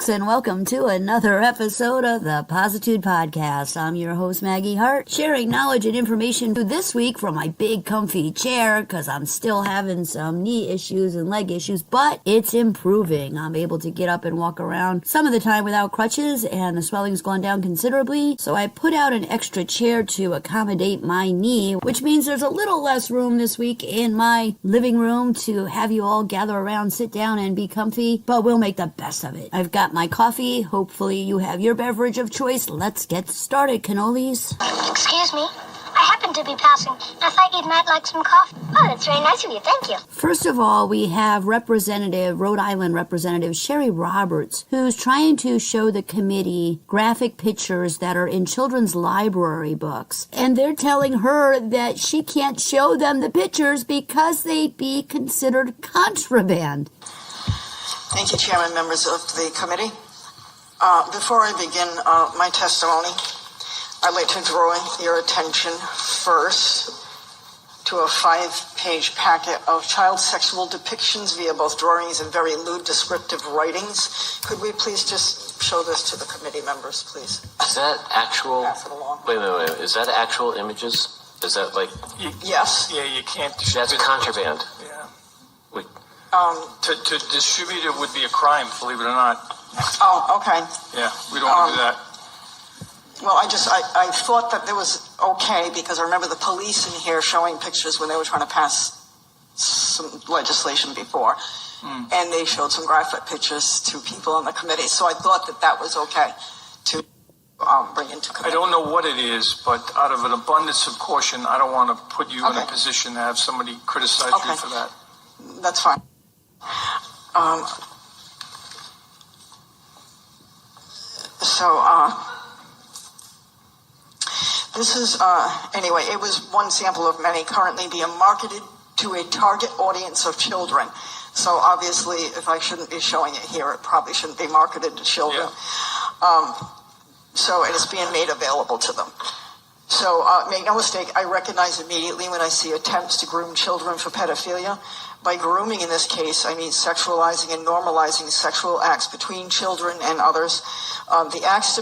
folks, and welcome to another episode of the Positude Podcast. I'm your host, Maggie Heart, sharing knowledge and information this week from my big comfy chair, because I'm still having some knee issues and leg issues, but it's improving. I'm able to get up and walk around some of the time without crutches, and the swelling's gone down considerably, so I put out an extra chair to accommodate my knee, which means there's a little less room this week in my living room to have you all gather around, sit down, and be comfy, but we'll make the best of it. I've got my coffee. Hopefully you have your beverage of choice. Let's get started, cannolis. Excuse me. I happen to be passing. I thought you might like some coffee. Oh, that's very nice of you. Thank you. First of all, we have Rhode Island Representative Sherry Roberts, who's trying to show the committee graphic pictures that are in children's library books. And they're telling her that she can't show them the pictures because they'd be considered contraband. Thank you, Chairman, members of the committee. Before I begin my testimony, I'd like to draw your attention first to a 5-page packet of child sexual depictions via both drawings and very lewd descriptive writings. Could we please just show this to the committee members, please? Is that actual? Pass it along. Wait. Is that actual images? Is that like? Yes. Yeah, you can't. That's contraband. Yeah. Wait. To distribute it would be a crime, believe it or not. Oh, okay. Yeah, we don't want to do that. Well, I thought that it was okay because I remember the police in here showing pictures when they were trying to pass some legislation before. And they showed some graphic pictures to people on the committee. So I thought that was okay to bring into committee. I don't know what it is, but out of an abundance of caution, I don't want to put you in a position to have somebody criticize you for that. That's fine. This is, anyway, it was one sample of many currently being marketed to a target audience of children. So obviously, if I shouldn't be showing it here, it probably shouldn't be marketed to children. Yeah. So it is being made available to them. So make no mistake, I recognize immediately when I see attempts to groom children for pedophilia. By grooming in this case, I mean sexualizing and normalizing sexual acts between children and others. The acts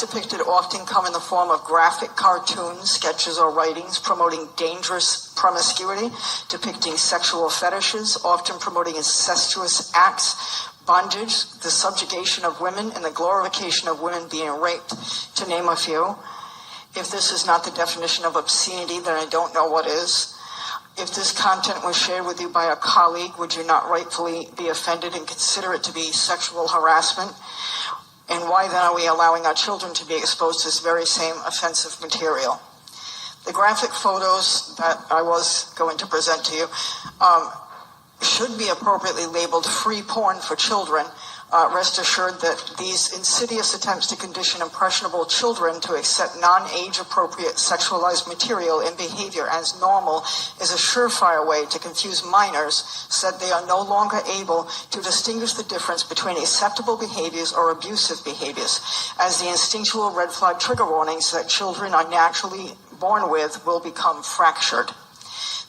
depicted often come in the form of graphic cartoons, sketches, or writings promoting dangerous promiscuity, depicting sexual fetishes, often promoting incestuous acts, bondage, the subjugation of women, and the glorification of women being raped, to name a few. If this is not the definition of obscenity, then I don't know what is. If this content was shared with you by a colleague, would you not rightfully be offended and consider it to be sexual harassment? And why then are we allowing our children to be exposed to this very same offensive material? The graphic photos that I was going to present to you should be appropriately labeled free porn for children. Rest assured that these insidious attempts to condition impressionable children to accept non-age appropriate sexualized material and behavior as normal is a surefire way to confuse minors so that they are no longer able to distinguish the difference between acceptable behaviors or abusive behaviors, as the instinctual red flag trigger warnings that children are naturally born with will become fractured.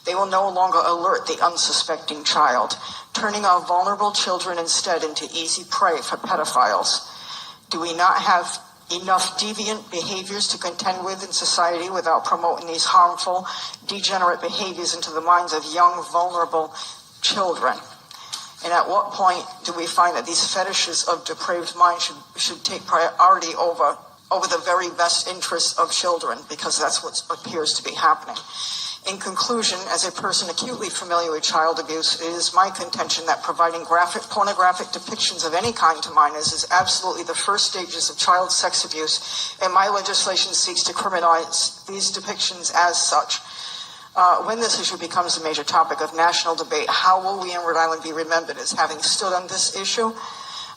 They will no longer alert the unsuspecting child, turning our vulnerable children instead into easy prey for pedophiles. Do we not have enough deviant behaviors to contend with in society without promoting these harmful, degenerate behaviors into the minds of young, vulnerable children? And at what point do we find that these fetishes of depraved mind should take priority over the very best interests of children? Because that's what appears to be happening. In conclusion, as a person acutely familiar with child abuse, it is my contention that providing pornographic depictions of any kind to minors is absolutely the first stages of child sex abuse, and my legislation seeks to criminalize these depictions as such. When this issue becomes a major topic of national debate, how will we in Rhode Island be remembered as having stood on this issue?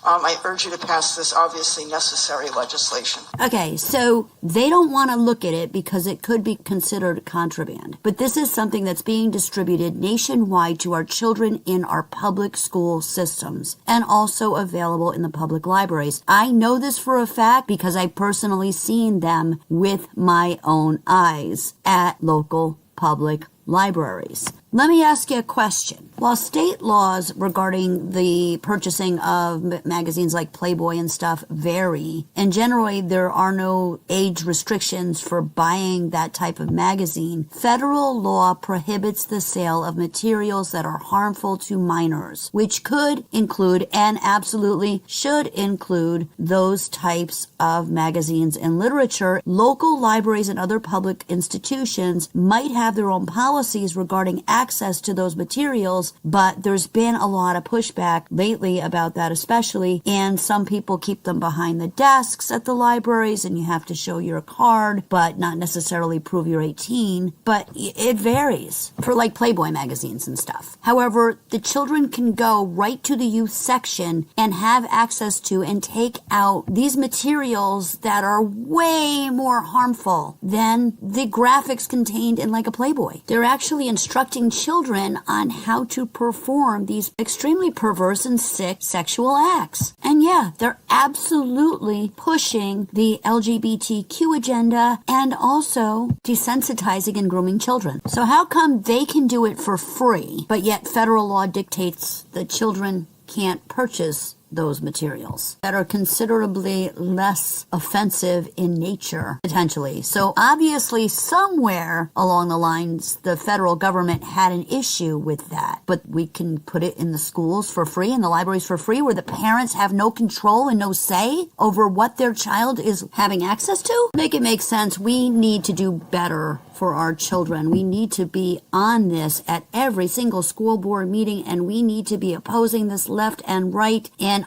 I urge you to pass this obviously necessary legislation. Okay, so they don't want to look at it because it could be considered contraband. But this is something that's being distributed nationwide to our children in our public school systems and also available in the public libraries. I know this for a fact because I personally seen them with my own eyes at local public libraries. Let me ask you a question. While state laws regarding the purchasing of magazines like Playboy and stuff vary, and generally there are no age restrictions for buying that type of magazine, federal law prohibits the sale of materials that are harmful to minors, which could include and absolutely should include those types of magazines and literature. Local libraries and other public institutions might have their own policies regarding access to those materials, but there's been a lot of pushback lately about that especially, and some people keep them behind the desks at the libraries and you have to show your card but not necessarily prove you're 18, but it varies for like Playboy magazines and stuff. However, the children can go right to the youth section and have access to and take out these materials that are way more harmful than the graphics contained in like a Playboy. They're actually instructing children on how to perform these extremely perverse and sick sexual acts. And yeah, they're absolutely pushing the LGBTQ agenda and also desensitizing and grooming children. So how come they can do it for free, but yet federal law dictates that children can't purchase those materials that are considerably less offensive in nature, potentially? So obviously somewhere along the lines, the federal government had an issue with that, but we can put it in the schools for free, in the libraries for free, where the parents have no control and no say over what their child is having access to. Make it make sense. We need to do better for our children. We need to be on this at every single school board meeting, and we need to be opposing this left and right. And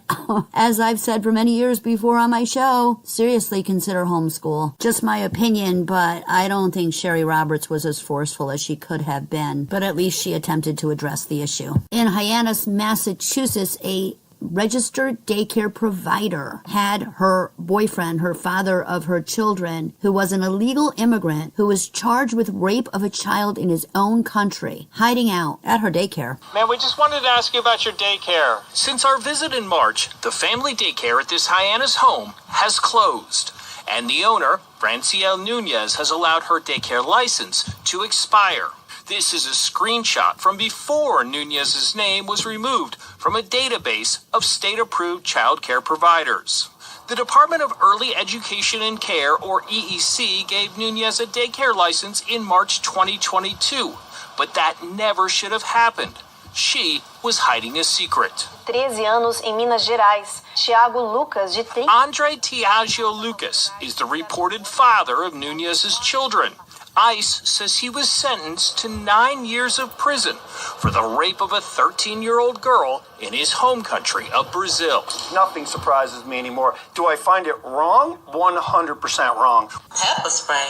as I've said for many years before on my show, seriously consider homeschool. Just my opinion, but I don't think Sherry Roberts was as forceful as she could have been, but at least she attempted to address the issue. In Hyannis, Massachusetts, a registered daycare provider had her boyfriend, her father of her children, who was an illegal immigrant who was charged with rape of a child in his own country, hiding out at her daycare. Man, we just wanted to ask you about your daycare. Since our visit in March, the family daycare at this Hyannis home has closed, and the owner, Francielle Nunez, has allowed her daycare license to expire. This is a screenshot from before Nunez's name was removed from a database of state-approved child care providers. The Department of Early Education and Care, or EEC, gave Nunez a daycare license in March 2022, but that never should have happened. She was hiding a secret. 13 anos em Minas Gerais, Tiago Lucas, de 30... Andre Tiago Lucas is the reported father of Nunez's children. ICE says he was sentenced to 9 years of prison for the rape of a 13-year-old girl in his home country of Brazil. Nothing surprises me anymore. Do I find it wrong? 100% wrong. Pepper spray.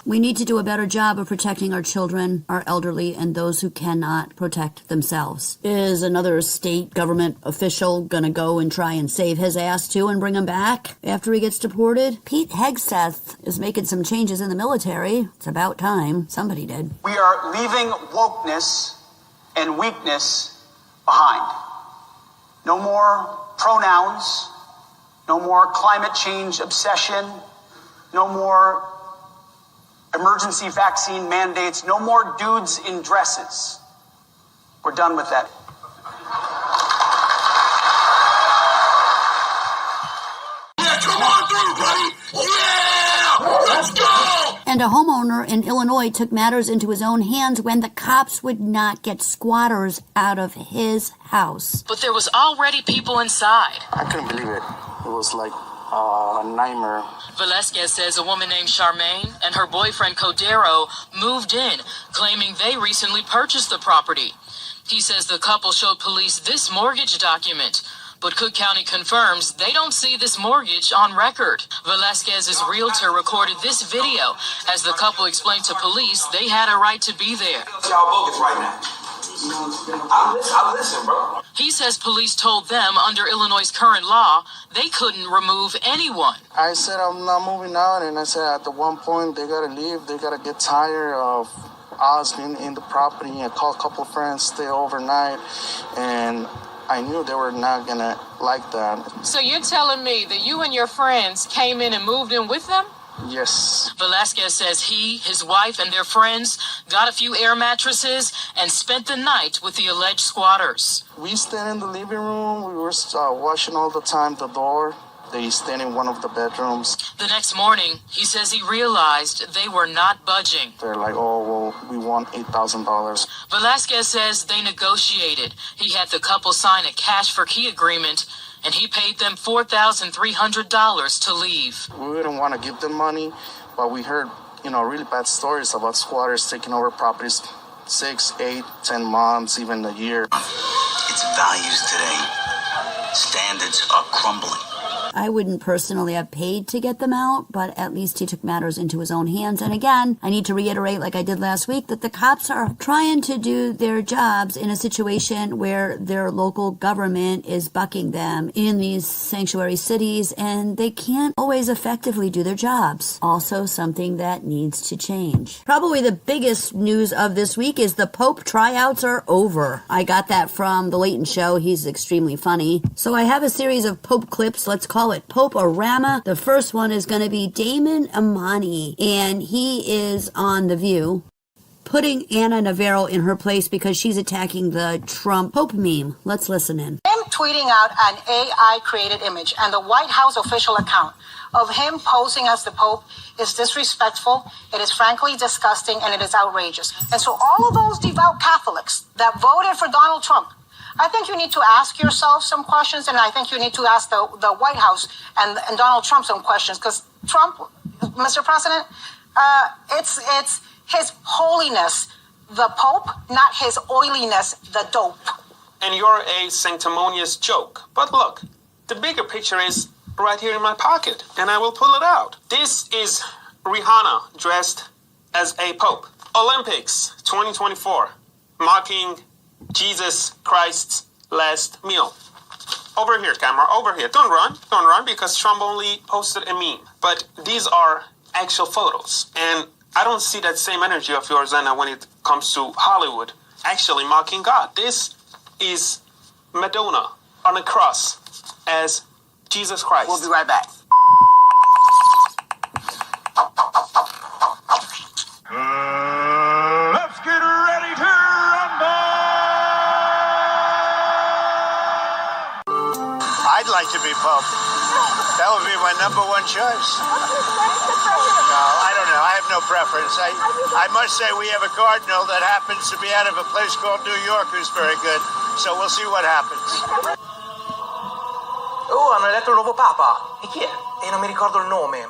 We need to do a better job of protecting our children, our elderly, and those who cannot protect themselves. Is another state government official going to go and try and save his ass too and bring him back after he gets deported? Pete Hegseth is making some changes in the military. It's about time. Somebody did. We are leaving wokeness and weakness behind. No more pronouns. No more climate change obsession. No more emergency vaccine mandates. No more dudes in dresses. We're done with that. Yeah, come on through, buddy. Yeah, let's go. And a homeowner in Illinois took matters into his own hands when the cops would not get squatters out of his house. But there was already people inside. I couldn't believe it. It was like a nightmare. Velasquez says a woman named Charmaine and her boyfriend Cordero moved in, claiming they recently purchased the property. He says the couple showed police this mortgage document, but Cook County confirms they don't see this mortgage on record. Velasquez's realtor recorded this video as the couple explained to police they had a right to be there. Y'all bogus right now. I listen, bro. He says police told them under Illinois' current law, they couldn't remove anyone. I said I'm not moving out, and I said at the one point they gotta leave. They gotta get tired of us being in the property. I called a couple of friends, stay overnight, and I knew they were not gonna like that. So you're telling me that you and your friends came in and moved in with them? Yes. Velasquez says he, his wife, and their friends got a few air mattresses and spent the night with the alleged squatters. We stand in the living room. We were watching all the time the door. They stand in one of the bedrooms. The next morning, he says he realized they were not budging. They're like, oh, well, we want $8,000. Velasquez says they negotiated. He had the couple sign a cash for key agreement, and he paid them $4,300 to leave. We didn't want to give them money, but we heard, really bad stories about squatters taking over properties 6, 8, 10 months, even a year. Its values today. Standards are crumbling. I wouldn't personally have paid to get them out, but at least he took matters into his own hands. And again, I need to reiterate, like I did last week, that the cops are trying to do their jobs in a situation where their local government is bucking them in these sanctuary cities, and they can't always effectively do their jobs. Also, something that needs to change. Probably the biggest news of this week is the Pope tryouts are over. I got that from The Leighton Show. He's extremely funny. So I have a series of Pope clips. Let's call it Pope-orama. The first one is going to be Damon Imani, and he is on The View, putting Anna Navarro in her place because she's attacking the Trump Pope meme. Let's listen in. Him tweeting out an AI-created image and the White House official account of him posing as the Pope is disrespectful, it is frankly disgusting, and it is outrageous. And so all of those devout Catholics that voted for Donald Trump, I think you need to ask yourself some questions, and I think you need to ask the White House and Donald Trump some questions, because Trump, Mr. President, it's his holiness, the Pope, not his oiliness, the dope. And you're a sanctimonious joke. But look, the bigger picture is right here in my pocket, and I will pull it out. This is Rihanna dressed as a Pope. Olympics 2024, mocking Jesus Christ's last meal. Over here, camera, over here. Don't run, because Trump only posted a meme. But these are actual photos. And I don't see that same energy of yours, Anna, when it comes to Hollywood actually mocking God. This is Madonna on a cross as Jesus Christ. We'll be right back. Let's get ready to rumble! I'd like to be Pope. That would be my number one choice. No, I don't know. I have no preference. I must say we have a cardinal that happens to be out of a place called New York who's very good. So we'll see what happens. Oh, hanno eletto il nuovo Papa. E chi è? E non mi ricordo il nome.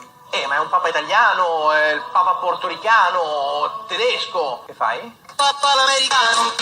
Ma è un Papa italiano, è il Papa portoricano, tedesco. Che fai? Papa l'americano.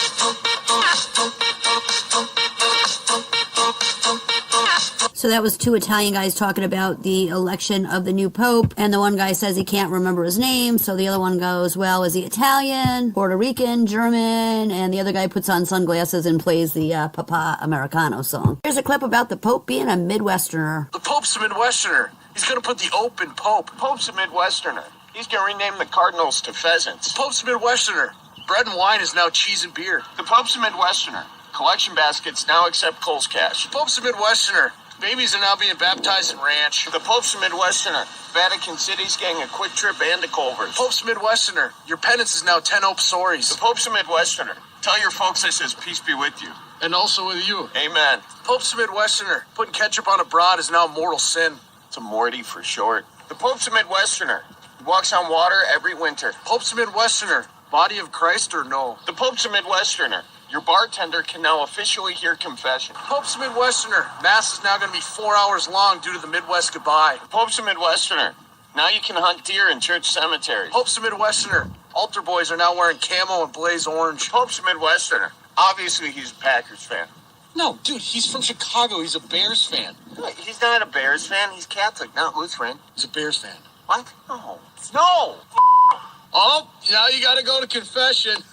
So that was two Italian guys talking about the election of the new Pope, and the one guy says he can't remember his name, so the other one goes, well, is he Italian, Puerto Rican, German? And the other guy puts on sunglasses and plays the Papa Americano song. Here's a clip about the Pope being a Midwesterner. The Pope's a Midwesterner. He's going to put the ope in Pope. Pope's a Midwesterner. He's going to rename the Cardinals to pheasants. The Pope's a Midwesterner. Bread and wine is now cheese and beer. The Pope's a Midwesterner. Collection baskets now accept Kohl's cash. The Pope's a Midwesterner. Babies are now being baptized in ranch. The Pope's a Midwesterner. Vatican City's getting a quick trip and a Culver's. The Pope's a Midwesterner. Your penance is now 10 Ope Sories. The Pope's a Midwesterner. Tell your folks I says peace be with you. And also with you. Amen. The Pope's a Midwesterner. Putting ketchup on a broad is now a mortal sin. It's a Morty for short. The Pope's a Midwesterner. He walks on water every winter. Pope's a Midwesterner. Body of Christ or no? The Pope's a Midwesterner. Your bartender can now officially hear confession. Pope's a Midwesterner. Mass is now going to be 4 hours long due to the Midwest goodbye. The Pope's a Midwesterner. Now you can hunt deer in church cemeteries. Pope's a Midwesterner. Altar boys are now wearing camo and blaze orange. Pope's a Midwesterner. Obviously, he's a Packers fan. No, dude, he's from Chicago. He's a Bears fan. He's not a Bears fan. He's Catholic, not Lutheran. He's a Bears fan. What? No. No! Oh, now you got to go to confession.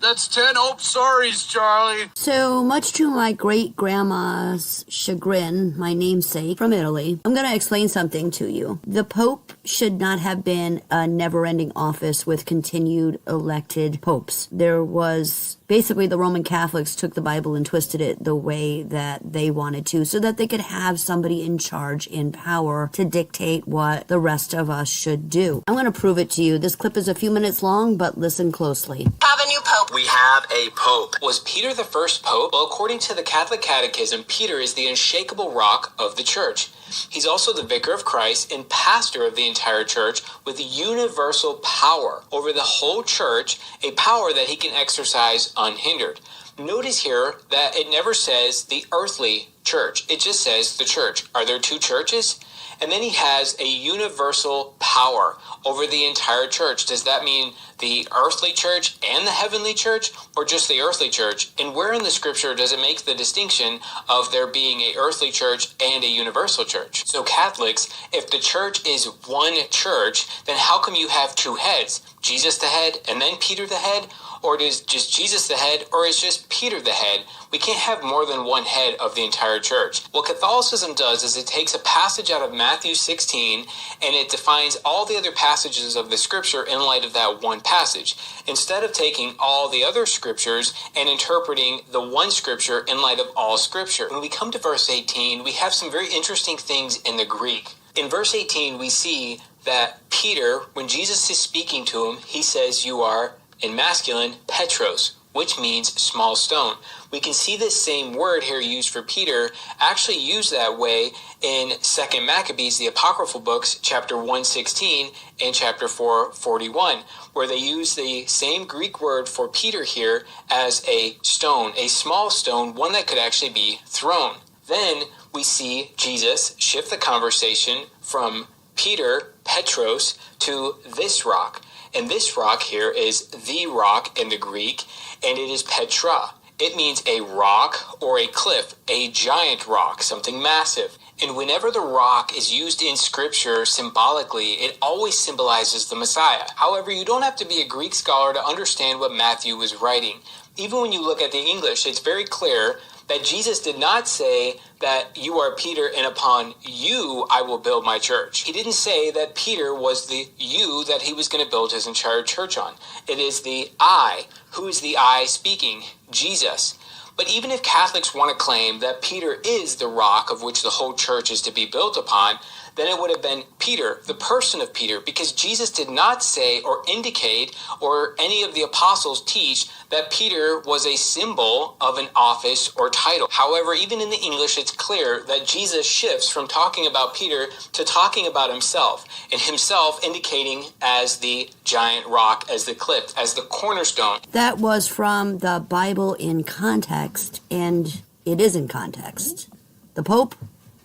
That's 10 sorries, Charlie. So, much to my great-grandma's chagrin, my namesake from Italy, I'm going to explain something to you. The Pope should not have been a never-ending office with continued elected popes. There was... Basically, the Roman Catholics took the Bible and twisted it the way that they wanted to so that they could have somebody in charge, in power, to dictate what the rest of us should do. I'm going to prove it to you. This clip is a few minutes long, but listen closely. Have a new pope. We have a pope. Was Peter the first pope? Well, according to the Catholic Catechism, Peter is the unshakable rock of the church. He's also the vicar of Christ and pastor of the entire church with universal power over the whole church, a power that he can exercise unhindered. Notice here that it never says the earthly church. It just says the church. Are there two churches? And then he has a universal power over the entire church. Does that mean the earthly church and the heavenly church, or just the earthly church? And where in the scripture does it make the distinction of there being a earthly church and a universal church? So Catholics, if the church is one church, then how come you have two heads? Jesus the head and then Peter the head? Or is just Jesus the head, or is just Peter the head? We can't have more than one head of the entire church. What Catholicism does is it takes a passage out of Matthew 16 and it defines all the other passages of the scripture in light of that one passage, instead of taking all the other scriptures and interpreting the one scripture in light of all scripture. When we come to verse 18, we have some very interesting things in the Greek. In verse 18, we see that Peter, when Jesus is speaking to him, he says, "You are," in masculine, Petros, which means small stone. We can see this same word here used for Peter actually used that way in 2 Maccabees, the apocryphal books, chapter 116 and chapter 441, where they use the same Greek word for Peter here as a stone, a small stone, one that could actually be thrown. Then we see Jesus shift the conversation from Peter, Petros, to this rock. And this rock here is the rock in the Greek, and it is Petra. It means a rock or a cliff, a giant rock, something massive. And whenever the rock is used in scripture symbolically, it always symbolizes the Messiah. However, you don't have to be a Greek scholar to understand what Matthew was writing. Even when you look at the English, it's very clear that Jesus did not say that you are Peter and upon you I will build my church. He didn't say that Peter was the you that he was going to build his entire church on. It is the I. Who is the I speaking? Jesus. But even if Catholics want to claim that Peter is the rock of which the whole church is to be built upon, then it would have been Peter, the person of Peter, because Jesus did not say or indicate or any of the apostles teach that Peter was a symbol of an office or title. However, even in the English, it's clear that Jesus shifts from talking about Peter to talking about himself, and himself indicating as the giant rock, as the cliff, as the cornerstone. That was from the Bible in context, and it is in context. The Pope,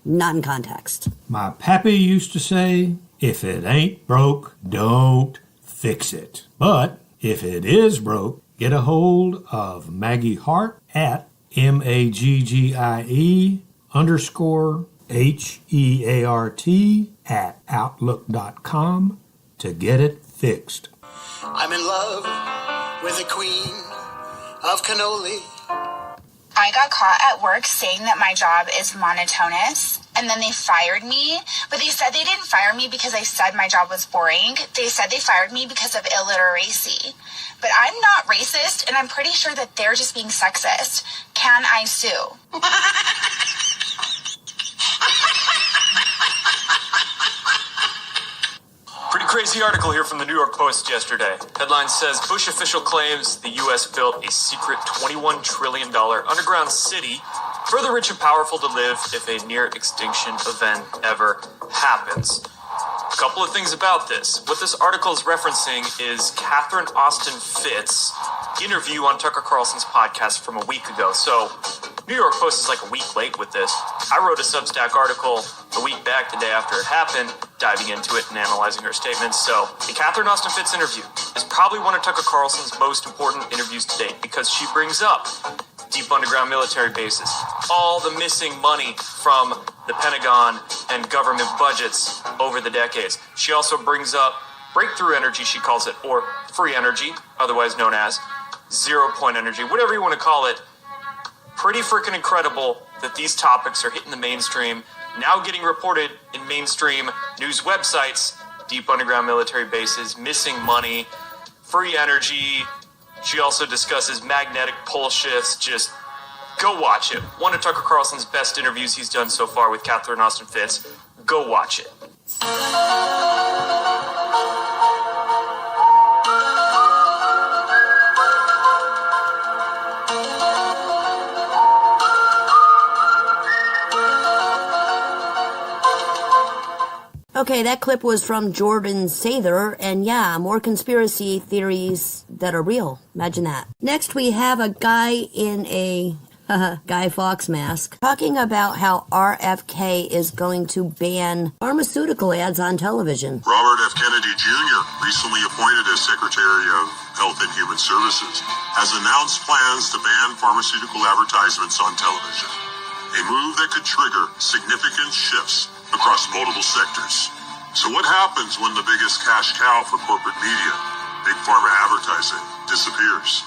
not in context. My pappy used to say, if it ain't broke, don't fix it. But if it is broke, get a hold of Maggie Heart at MAGGIE_HEART at outlook.com to get it fixed. I'm in love with the queen of cannoli. I got caught at work saying that my job is monotonous, and then they fired me. But they said they didn't fire me because I said my job was boring. They said they fired me because of illiteracy. But I'm not racist, and I'm pretty sure that they're just being sexist. Can I sue? Pretty crazy article here from the New York Post yesterday. Headline says, Bush official claims the U.S. built a secret $21 trillion underground city for the rich and powerful to live if a near-extinction event ever happens. A couple of things about this. What this article is referencing is Catherine Austin Fitts' interview on Tucker Carlson's podcast from a week ago. So New York Post is like a week late with this. I wrote a Substack article a week back, the day after it happened, diving into it and analyzing her statements. So the Catherine Austin Fitts interview is probably one of Tucker Carlson's most important interviews to date because she brings up deep underground military bases, all the missing money from the Pentagon and government budgets over the decades. She also brings up breakthrough energy, she calls it, or free energy, otherwise known as, 0-point energy, whatever you want to call it. Pretty freaking incredible that these topics are hitting the mainstream, now getting reported in mainstream news websites. Deep underground military bases, missing money, free energy. She also discusses magnetic pole shifts. Just go watch it. One of Tucker Carlson's best interviews he's done so far with Catherine Austin Fitts. Go watch it. Okay, that clip was from Jordan Sather, and yeah, more conspiracy theories that are real. Imagine that. Next, we have a guy in a Guy Fawkes mask talking about how RFK is going to ban pharmaceutical ads on television. Robert F. Kennedy Jr., recently appointed as Secretary of Health and Human Services, has announced plans to ban pharmaceutical advertisements on television, a move that could trigger significant shifts across multiple sectors. So what happens when the biggest cash cow for corporate media, big pharma advertising, disappears?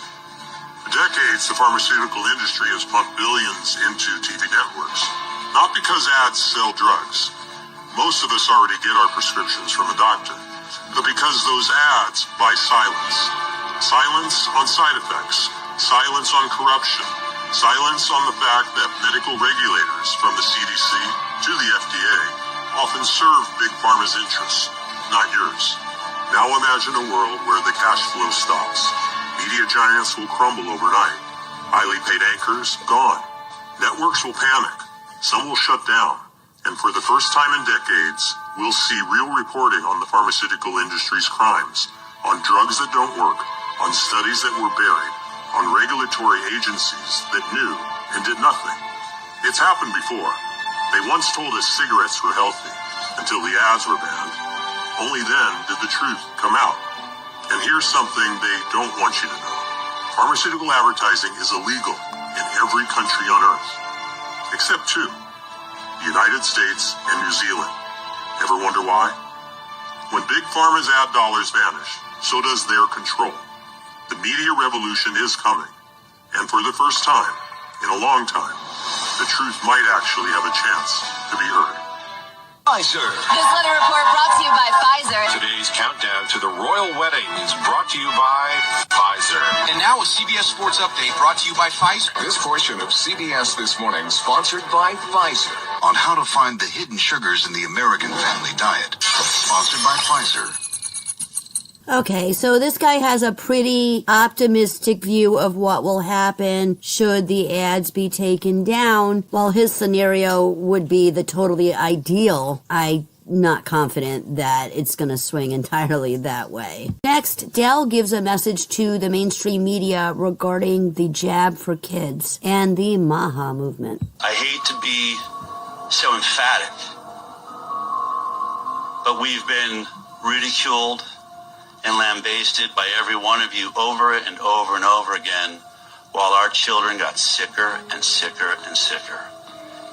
For decades, the pharmaceutical industry has pumped billions into TV networks, not because ads sell drugs. Most of us already get our prescriptions from a doctor, but because those ads buy silence. Silence on side effects, silence on corruption, silence on the fact that medical regulators from the CDC to the FDA often serve big pharma's interests, not yours. Now imagine a world where the cash flow stops. Media giants will crumble overnight. Highly paid anchors, gone. Networks will panic. Some will shut down. And for the first time in decades, we'll see real reporting on the pharmaceutical industry's crimes, on drugs that don't work, on studies that were buried, on regulatory agencies that knew and did nothing. It's happened before. They once told us cigarettes were healthy until the ads were banned. Only then did the truth come out. And here's something they don't want you to know. Pharmaceutical advertising is illegal in every country on earth, except two, the United States and New Zealand. Ever wonder why? When big pharma's ad dollars vanish, so does their control. The media revolution is coming. And for the first time in a long time, the truth might actually have a chance to be heard. Pfizer. This weather report brought to you by Pfizer. Today's countdown to the royal wedding is brought to you by Pfizer. And now a CBS Sports Update brought to you by Pfizer. This portion of CBS This Morning sponsored by Pfizer. On how to find the hidden sugars in the American family diet. Sponsored by Pfizer. Okay, so this guy has a pretty optimistic view of what will happen should the ads be taken down, while his scenario would be the totally ideal. I'm not confident that it's going to swing entirely that way. Next, Dell gives a message to the mainstream media regarding the jab for kids and the MAHA movement. I hate to be so emphatic, but we've been ridiculed and lambasted by every one of you over and over and over again, while our children got sicker and sicker and sicker,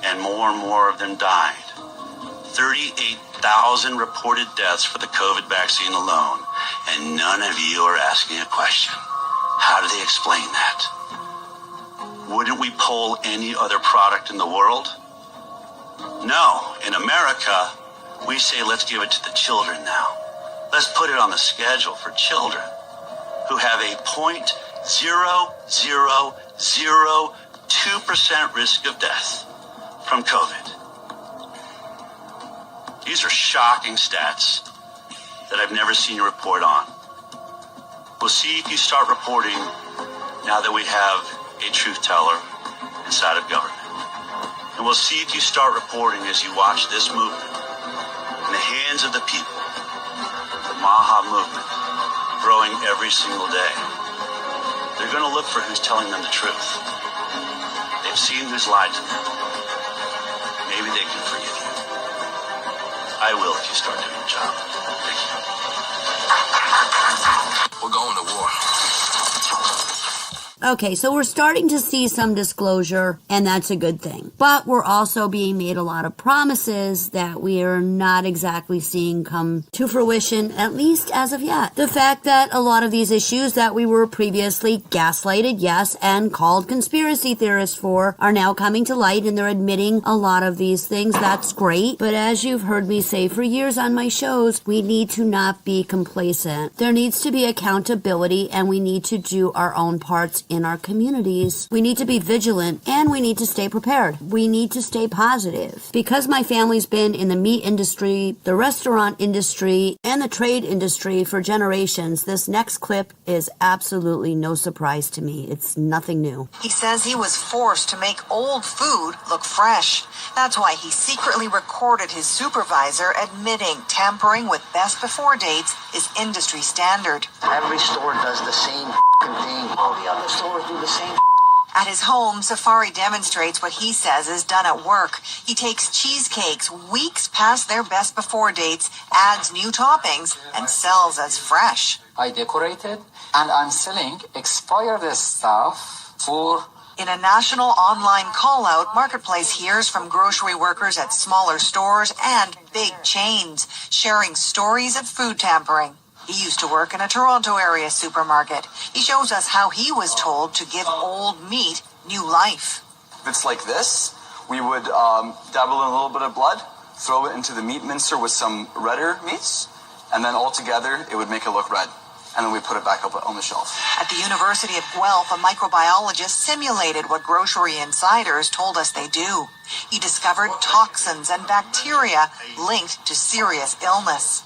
and more of them died. 38,000 reported deaths for the COVID vaccine alone, and none of you are asking a question. How do they explain that? Wouldn't we poll any other product in the world? No, in America, we say let's give it to the children now. Let's put it on the schedule for children who have a 0.0002% risk of death from COVID. These are shocking stats that I've never seen a report on. We'll see if you start reporting now that we have a truth teller inside of government. And we'll see if you start reporting as you watch this movement in the hands of the people. MAHA movement growing every single day. They're going to look for who's telling them the truth. They've seen who's lied to them. Maybe they can forgive you. I will if you start doing your job. Thank you. We're going to war. Okay, so we're starting to see some disclosure, and that's a good thing. But we're also being made a lot of promises that we are not exactly seeing come to fruition, at least as of yet. The fact that a lot of these issues that we were previously gaslighted, yes, and called conspiracy theorists for are now coming to light, and they're admitting a lot of these things. That's great. But as you've heard me say for years on my shows, we need to not be complacent. There needs to be accountability, and we need to do our own parts in our communities. We need to be vigilant, and we need to stay prepared. We need to stay positive. Because my family's been in the meat industry, the restaurant industry, and the trade industry for generations, this next clip is absolutely no surprise to me. It's nothing new. He says he was forced to make old food look fresh. That's why he secretly recorded his supervisor admitting tampering with best before dates is industry standard. Every store does the same thing. All the other stores do the same. At his home, Safari demonstrates what he says is done at work. He takes cheesecakes weeks past their best before dates, adds new toppings, and sells as fresh. I decorated, and I'm selling expired stuff for... In a national online call-out, Marketplace hears from grocery workers at smaller stores and big chains, sharing stories of food tampering. He used to work in a Toronto area supermarket. He shows us how he was told to give old meat new life. If it's like this, we would dabble in a little bit of blood, throw it into the meat mincer with some redder meats, and then all together it would make it look red. And then we put it back up on the shelf. At the University of Guelph, a microbiologist simulated what grocery insiders told us they do. He discovered toxins and bacteria linked to serious illness.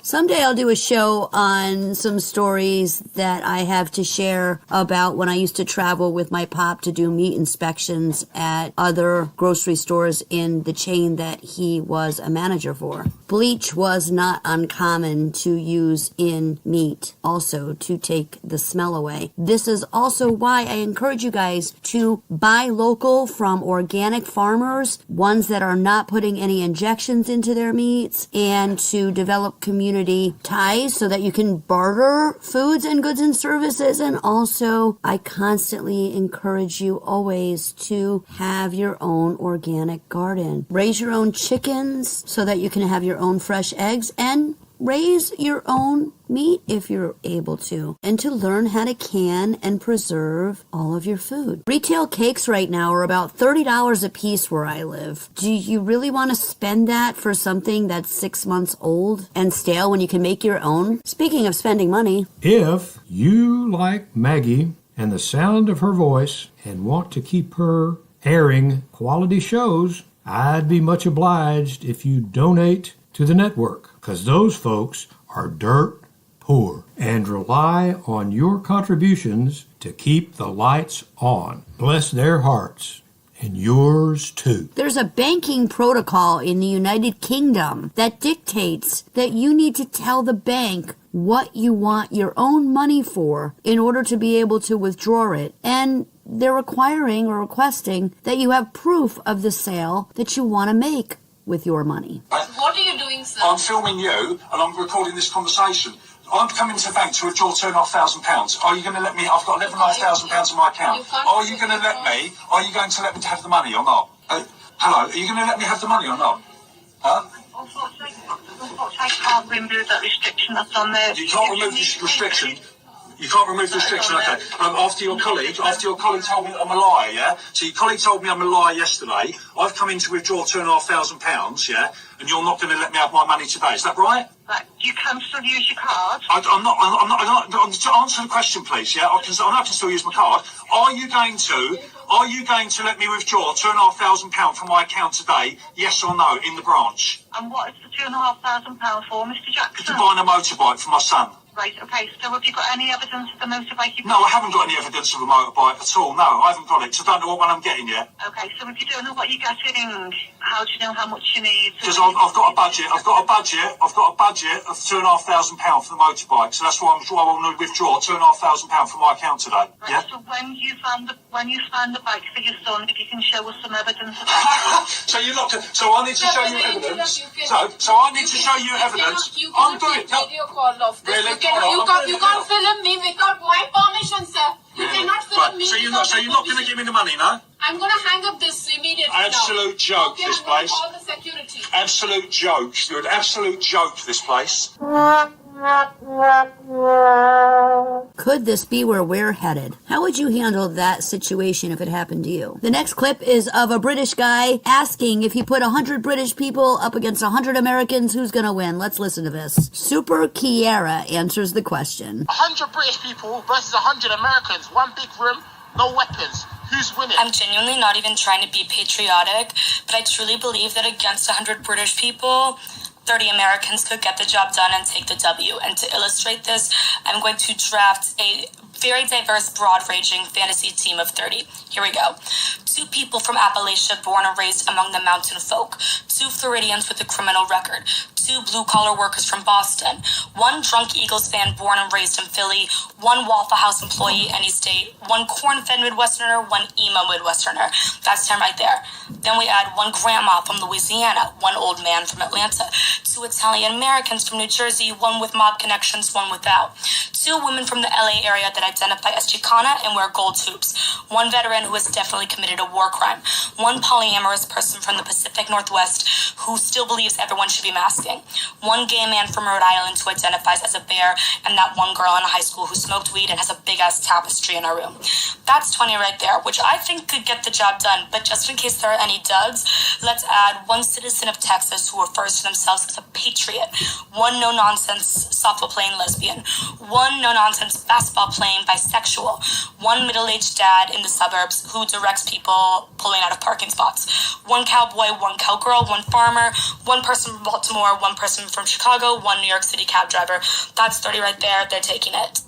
Someday I'll do a show on some stories that I have to share about when I used to travel with my pop to do meat inspections at other grocery stores in the chain that he was a manager for. Bleach was not uncommon to use in meat, also to take the smell away. This is also why I encourage you guys to buy local from organic farmers, ones that are not putting any injections into their meats, and to develop community ties so that you can barter foods and goods and services. And also, I constantly encourage you always to have your own organic garden. Raise your own chickens so that you can have your own fresh eggs, and raise your own meat if you're able to, and to learn how to can and preserve all of your food. Retail cakes right now are about $30 a piece where I live. Do you really want to spend that for something that's 6 months old and stale when you can make your own? Speaking of spending money, if you like Maggie and the sound of her voice and want to keep her airing quality shows, I'd be much obliged if you donate to the network, because those folks are dirt poor and rely on your contributions to keep the lights on. Bless their hearts, and yours too. There's a banking protocol in the United Kingdom that dictates that you need to tell the bank what you want your own money for in order to be able to withdraw it. And they're requiring or requesting that you have proof of the sale that you want to make with your money. What are you doing, sir? I'm filming you and I'm recording this conversation. I'm coming to the bank to withdraw £2,500. Are you going to let me? I've got £11,500 on my account. Are you going to let me? Are you going to let me have the money or not? Hello, are you going to let me have the money or not? Huh? I can't remove that restriction that's on there. You can't remove this restriction. You can't remove the restriction, okay. After your colleague told me I'm a liar, yeah? So your colleague told me I'm a liar yesterday. I've come in to withdraw £2,500, yeah? And you're not going to let me have my money today, is that right? But you can still use your card. I'm not, to answer the question, please, yeah? I can still use my card. Are you going to let me withdraw £2,500 from my account today, yes or no, in the branch? And what is the £2,500 for, Mr. Jackson? To buy a motorbike for my son. Right, okay, so have you got any evidence of the motorbike? No, I haven't got any evidence of a motorbike at all. No, I haven't got it, because I don't know what one I'm getting yet. Okay, so if you don't know what you're getting, how do you know how much you need? Because I've got a budget. I've got a budget of £2,500 for the motorbike, so that's why I want to withdraw £2,500 from my account today. Right, Yeah. so when you found the bike for your son, if you can show us some evidence of that. So you looked at. So I need to show you evidence. So I need to show you evidence. I'm doing it. Really? You can't film me without my permission, sir. You cannot film me. So you're not going to give me the money, no? I'm going to hang up this immediately. Absolute joke, okay, this I'm going place. to call the security. Absolute joke. You're an absolute joke, this place. Could this be where we're headed? How would you handle that situation if it happened to you? The next clip is of a British guy asking if he put 100 British people up against 100 Americans, who's gonna win? Let's listen to this. Super Kiera answers the question. 100 British people versus 100 Americans. One big room, no weapons. Who's winning? I'm genuinely not even trying to be patriotic, but I truly believe that against 100 British people, 30 Americans could get the job done and take the W. And to illustrate this, I'm going to draft a very diverse, broad-ranging fantasy team of 30. Here we go. 2 people from Appalachia born and raised among the mountain folk. 2 Floridians with a criminal record. 2 blue-collar workers from Boston. 1 drunk Eagles fan born and raised in Philly. 1 Waffle House employee, any state. 1 corn-fed Midwesterner. 1 emo Midwesterner. That's 10 right there. Then we add 1 grandma from Louisiana. 1 old man from Atlanta. 2 Italian Americans from New Jersey. 1 with mob connections, 1 without. 2 women from the LA area that identify as Chicana and wear gold hoops. 1 veteran who has definitely committed a war crime. 1 polyamorous person from the Pacific Northwest who still believes everyone should be masking. 1 gay man from Rhode Island who identifies as a bear, and that 1 girl in high school who smoked weed and has a big-ass tapestry in her room. That's 20 right there, which I think could get the job done, but just in case there are any duds, let's add 1 citizen of Texas who refers to themselves as a patriot. 1 no-nonsense softball playing lesbian. 1 no-nonsense basketball playing bisexual. 1 middle-aged dad in the suburbs who directs people pulling out of parking spots. 1 cowboy, 1 cowgirl, 1 farmer, 1 person from Baltimore, 1 person from Chicago, 1 New York City cab driver. That's 30 right there. They're taking it.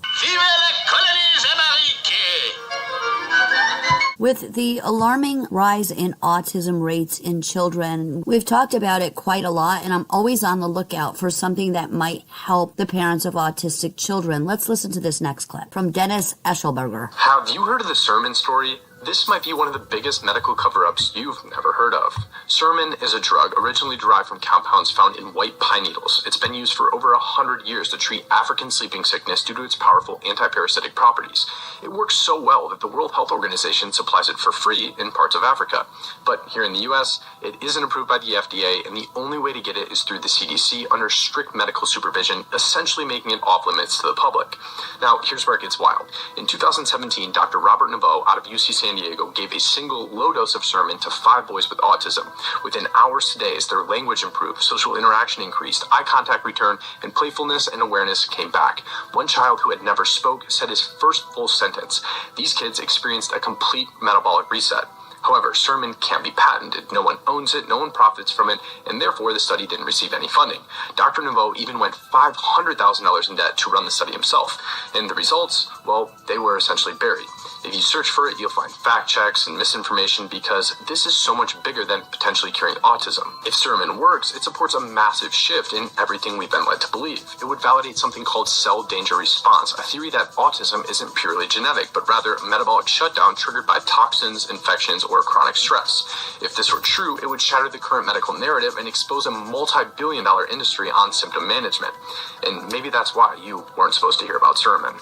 With the alarming rise in autism rates in children, we've talked about it quite a lot, and I'm always on the lookout for something that might help the parents of autistic children. Let's listen to this next clip from Dennis Eschelberger. Have you heard of the Sermon story? This might be one of the biggest medical cover-ups you've never heard of. Sermon is a drug originally derived from compounds found in white pine needles. It's been used for over 100 years to treat African sleeping sickness due to its powerful anti-parasitic properties. It works so well that the World Health Organization supplies it for free in parts of Africa. But here in the US, it isn't approved by the FDA, and the only way to get it is through the CDC under strict medical supervision, essentially making it off limits to the public. Now, here's where it gets wild. In 2017, Dr. Robert Naveau out of UC San Diego gave a single low dose of Sermon to 5 boys with autism. Within hours to days, their language improved, social interaction increased, eye contact returned, and playfulness and awareness came back. 1 child who had never spoke said his first full sentence. These kids experienced a complete metabolic reset. However, Sermon can't be patented. No one owns it, no one profits from it, and therefore the study didn't receive any funding. Dr. Naveau even went $500,000 in debt to run the study himself. And the results, well, they were essentially buried. If you search for it, you'll find fact checks and misinformation because this is so much bigger than potentially curing autism. If Sermon works, it supports a massive shift in everything we've been led to believe. It would validate something called cell danger response, a theory that autism isn't purely genetic, but rather a metabolic shutdown triggered by toxins, infections, or chronic stress. If this were true, it would shatter the current medical narrative and expose a multi-billion-dollar industry on symptom management. And maybe that's why you weren't supposed to hear about Sermon.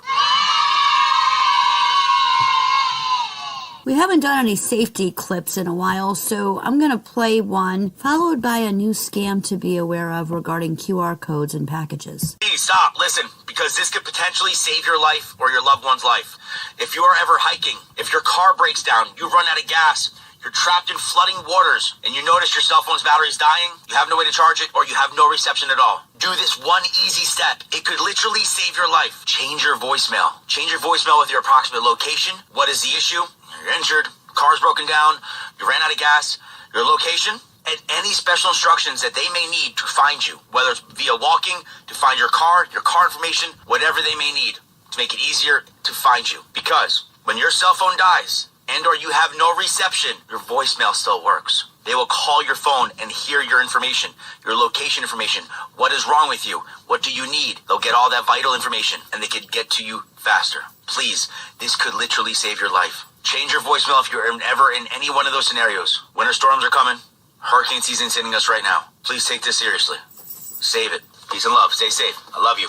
We haven't done any safety clips in a while, so I'm going to play one, followed by a new scam to be aware of regarding QR codes and packages. Please stop, listen, because this could potentially save your life or your loved one's life. If you are ever hiking, if your car breaks down, you run out of gas, you're trapped in flooding waters, and you notice your cell phone's battery is dying, you have no way to charge it, or you have no reception at all. Do this one easy step. It could literally save your life. Change your voicemail. Change your voicemail with your approximate location. What is the issue? You're injured, car's broken down, you ran out of gas, your location, and any special instructions that they may need to find you, whether it's via walking, to find your car information, whatever they may need to make it easier to find you. Because when your cell phone dies and or you have no reception, your voicemail still works. They will call your phone and hear your information, your location information. What is wrong with you? What do you need? They'll get all that vital information and they can get to you faster. Please, this could literally save your life. Change your voicemail if you're ever in any one of those scenarios. Winter storms are coming. Hurricane season's hitting us right now. Please take this seriously. Save it. Peace and love. Stay safe. I love you.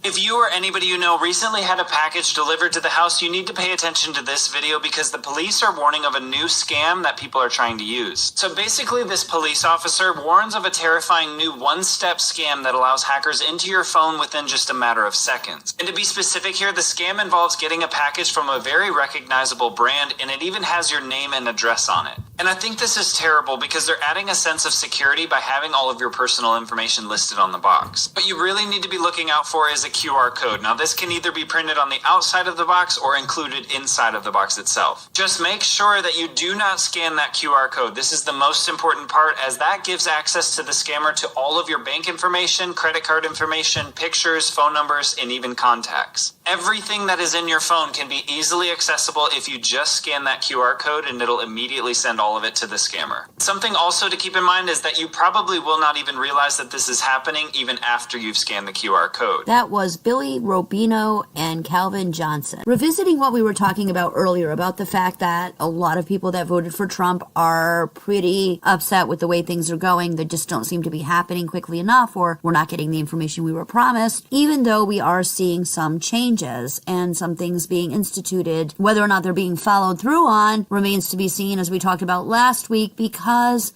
If you or anybody you know recently had a package delivered to the house, you need to pay attention to this video because the police are warning of a new scam that people are trying to use. So basically, this police officer warns of a terrifying new one-step scam that allows hackers into your phone within just a matter of seconds. And to be specific here, the scam involves getting a package from a very recognizable brand, and it even has your name and address on it. And I think this is terrible because they're adding a sense of security by having all of your personal information listed on the box. What you really need to be looking out for is a QR code. Now, this can either be printed on the outside of the box or included inside of the box itself. Just make sure that you do not scan that QR code. This is the most important part, as that gives access to the scammer to all of your bank information, credit card information, pictures, phone numbers, and even contacts. Everything that is in your phone can be easily accessible if you just scan that QR code, and it'll immediately send all of it to the scammer. Something also to keep in mind is that you probably will not even realize that this is happening even after you've scanned the QR code. That was Billy Robino and Calvin Johnson. Revisiting what we were talking about earlier about the fact that a lot of people that voted for Trump are pretty upset with the way things are going. They just don't seem to be happening quickly enough, or we're not getting the information we were promised, even though we are seeing some changes and some things being instituted. Whether or not they're being followed through on remains to be seen, as we talked about last week,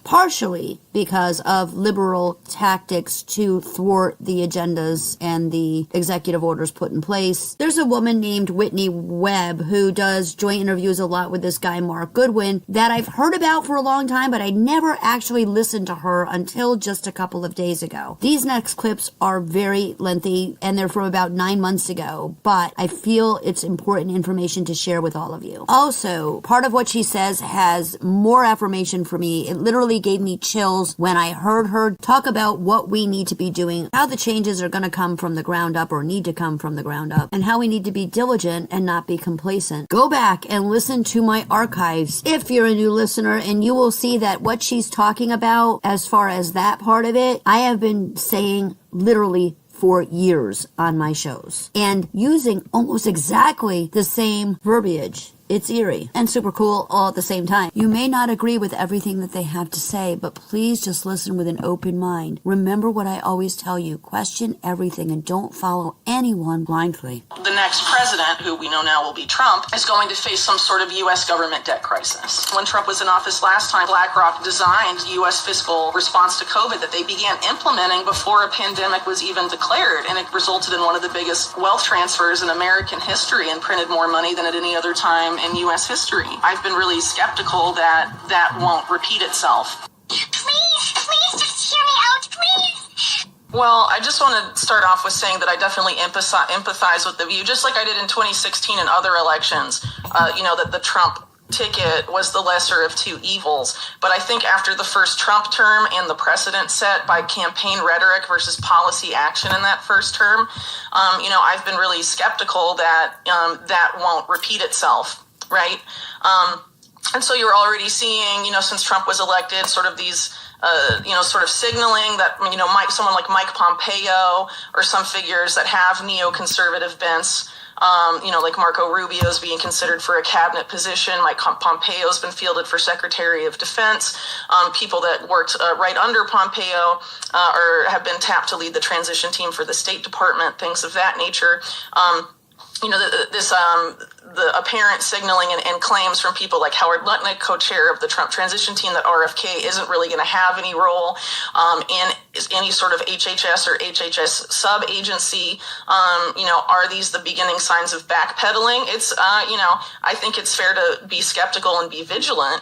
partially because of liberal tactics to thwart the agendas and the executive orders put in place. There's a woman named Whitney Webb who does joint interviews a lot with this guy Mark Goodwin that I've heard about for a long time, but I never actually listened to her until just a couple of days ago. These next clips are very lengthy and they're from about 9 months ago, but I feel it's important information to share with all of you. Also, part of what she says has more affirmation for me. It literally gave me chills when I heard her talk about what we need to be doing, how the changes are going to come from the ground up or need to come from the ground up, and how we need to be diligent and not be complacent. Go back and listen to my archives if you're a new listener, and you will see that what she's talking about as far as that part of it, I have been saying literally for years on my shows and using almost exactly the same verbiage. It's eerie and super cool all at the same time. You may not agree with everything that they have to say, but please just listen with an open mind. Remember what I always tell you, question everything and don't follow anyone blindly. The next president, who we know now will be Trump, is going to face some sort of U.S. government debt crisis. When Trump was in office last time, BlackRock designed U.S. fiscal response to COVID that they began implementing before a pandemic was even declared, and it resulted in one of the biggest wealth transfers in American history and printed more money than at any other time in U.S. history. I've been really skeptical that that won't repeat itself. Please just hear me out, please. Well, I just want to start off with saying that I definitely empathize with the view, just like I did in 2016 and other elections, that the Trump ticket was the lesser of two evils. But I think after the first Trump term and the precedent set by campaign rhetoric versus policy action in that first term, I've been really skeptical that that won't repeat itself, right? And so you're already seeing, since Trump was elected, sort of these sort of signaling that, someone like Mike Pompeo or some figures that have neoconservative bents, like Marco Rubio's being considered for a cabinet position. Mike Pompeo's been fielded for Secretary of Defense. People that worked right under Pompeo or have been tapped to lead the transition team for the State Department, things of that nature. The apparent signaling and claims from people like Howard Lutnick, co-chair of the Trump transition team, that RFK isn't really going to have any role in any sort of HHS or HHS sub-agency. Are these the beginning signs of backpedaling? It's, I think it's fair to be skeptical and be vigilant.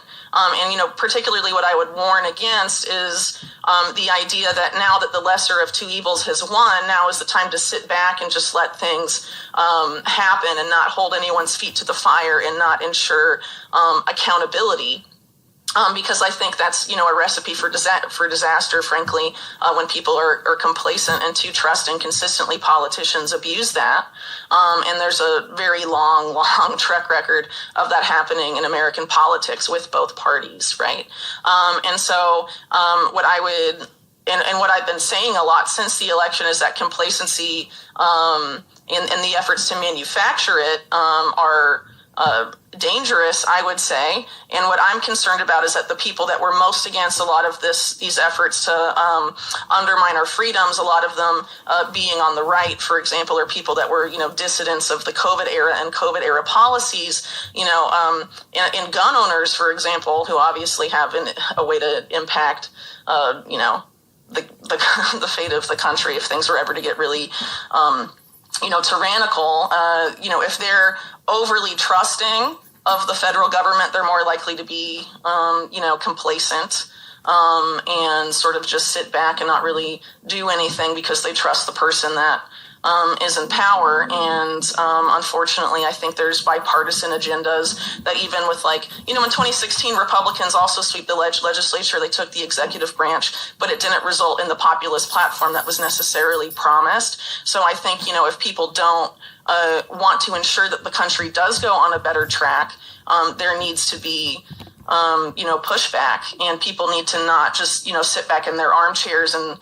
Particularly what I would warn against is the idea that now that the lesser of two evils has won, now is the time to sit back and just let things happen and not hold anyone's feet to the fire and not ensure accountability. because I think that's, a recipe for disaster, frankly, when people are complacent and too trusting. Consistently, politicians abuse that. And there's a very long track record of that happening in American politics with both parties, right? And so what I would, and what I've been saying a lot since the election is that complacency and the efforts to manufacture it are dangerous, I would say. And what I'm concerned about is that the people that were most against a lot of these efforts to undermine our freedoms, a lot of them being on the right, for example, are people that were, dissidents of the COVID era and COVID era policies, and gun owners, for example, who obviously have a way to impact, the fate of the country if things were ever to get really, tyrannical. If they're overly trusting of the federal government, they're more likely to be, complacent and sort of just sit back and not really do anything because they trust the person that is in power. And unfortunately, I think there's bipartisan agendas that even with in 2016, Republicans also sweep the legislature. They took the executive branch, but it didn't result in the populist platform that was necessarily promised. So I think, if people don't want to ensure that the country does go on a better track, there needs to be pushback, and people need to not just, sit back in their armchairs and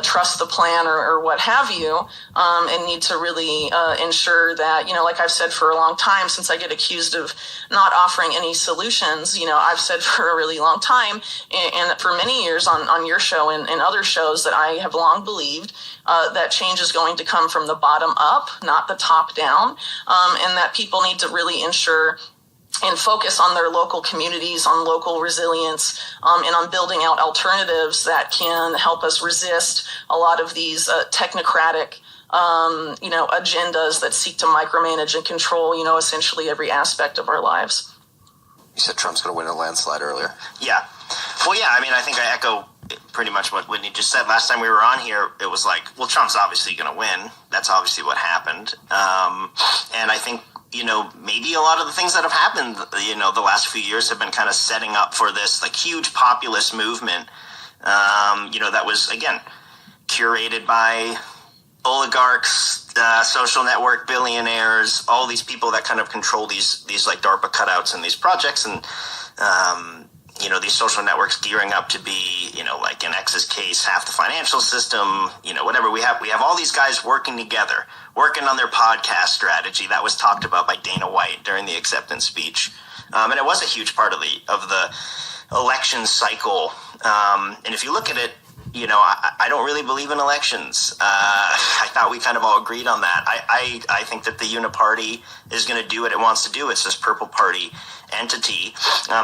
trust the plan or what have you, and need to really ensure that, like I've said for a long time, since I get accused of not offering any solutions, I've said for a really long time, and for many years on your show and other shows, that I have long believed that change is going to come from the bottom up, not the top down, and that people need to really ensure and focus on their local communities, on local resilience, and on building out alternatives that can help us resist a lot of these technocratic, agendas that seek to micromanage and control, essentially every aspect of our lives. You said Trump's going to win a landslide earlier. Yeah. Well, yeah, I think I echo pretty much what Whitney just said. Last time we were on here, it was like, well, Trump's obviously going to win. That's obviously what happened. And I think, maybe a lot of the things that have happened, the last few years have been kind of setting up for this huge populist movement, that was, again, curated by oligarchs, social network billionaires, all these people that kind of control these DARPA cutouts and these projects. And, these social networks gearing up to be, in X's case, half the financial system, whatever. We have all these guys working together, working on their podcast strategy. That was talked about by Dana White during the acceptance speech. And it was a huge part of the election cycle. And if you look at it, I don't really believe in elections. I thought we kind of all agreed on that. I think that the Uniparty is going to do what it wants to do. It's this purple party entity.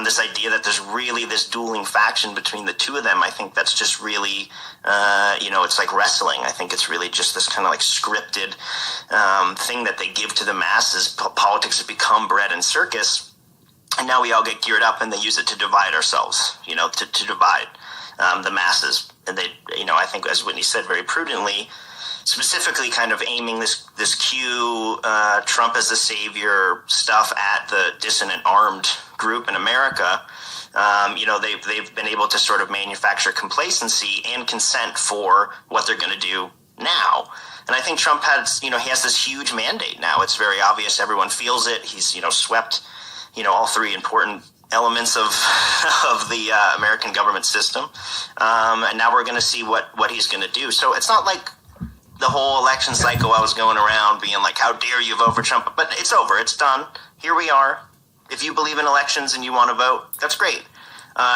This idea that there's really this dueling faction between the two of them, I think that's just really, it's like wrestling. I think it's really just this kind of scripted thing that they give to the masses. Politics has become bread and circus. And now we all get geared up and they use it to divide ourselves, to divide the masses. And they, I think, as Whitney said very prudently, specifically kind of aiming this Q, Trump as the savior stuff at the dissident armed group in America. They've been able to sort of manufacture complacency and consent for what they're going to do now. And I think Trump has, he has this huge mandate now. It's very obvious. Everyone feels it. He's, swept, all three important elements of the American government system. And now we're going to see what he's going to do. So it's not like the whole election cycle I was going around being like, how dare you vote for Trump? But it's over. It's done. Here we are. If you believe in elections and you want to vote, that's great.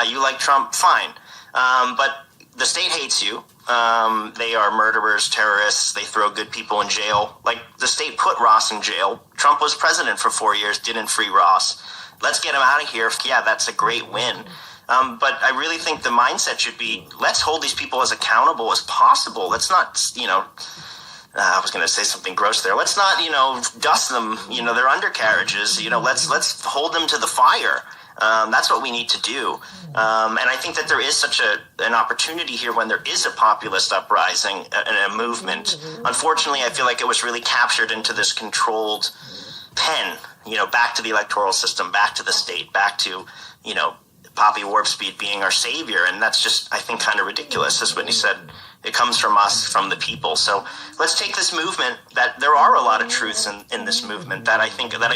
You like Trump, fine. But the state hates you. They are murderers, terrorists. They throw good people in jail. Like the state put Ross in jail. Trump was president for 4 years, didn't free Ross. Let's get him out of here. Yeah, that's a great win. But I really think the mindset should be, let's hold these people as accountable as possible. Let's not, I was going to say something gross there. Let's not, dust them, their undercarriages. Let's hold them to the fire. That's what we need to do. And I think that there is such an opportunity here when there is a populist uprising and a movement. Unfortunately, I feel like it was really captured into this controlled pen, back to the electoral system, back to the state, back to, Poppy Warpspeed being our savior, and that's just, I think, kind of ridiculous. As Whitney said, it comes from us, from the people. So let's take this movement, that there are a lot of truths in this movement that I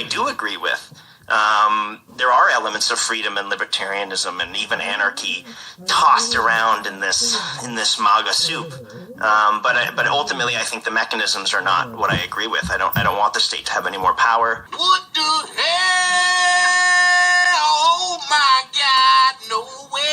do agree with. There are elements of freedom and libertarianism and even anarchy tossed around in this MAGA soup. But ultimately, I think the mechanisms are not what I agree with. I don't want the state to have any more power. What the hell? Oh my God, no way.